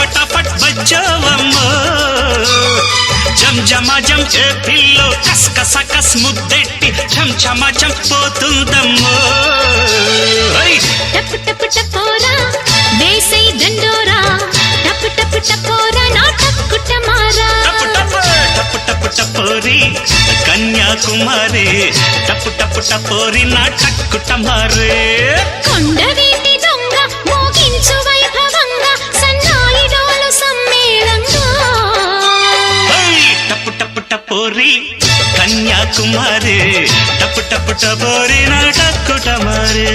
పటాపట్ బజ్జావమ్మో జం జమాజం ఏ పిల్లో కస్ కస కస్ ముద్దెట్టి ఛం ఛమాచం పోతుందమ్మో టప్ టప్ టపోరా దేశై దండోరా టప్ టప్ టపోరా నా టక్కుటమారా టప్ టప్ టప్ టప్ టపోరి కన్యాకుమారి టప్ టప్ టపోరి నా టక్కుటమారే కొండవీటి దొంగ మోగించు వైభవంగా సన్నాయి డోలు సమ్మేళంగా టప్ టప్ టపోరి కన్యాకుమారి టప్ టప్ టపోరి నా టక్కుటమారే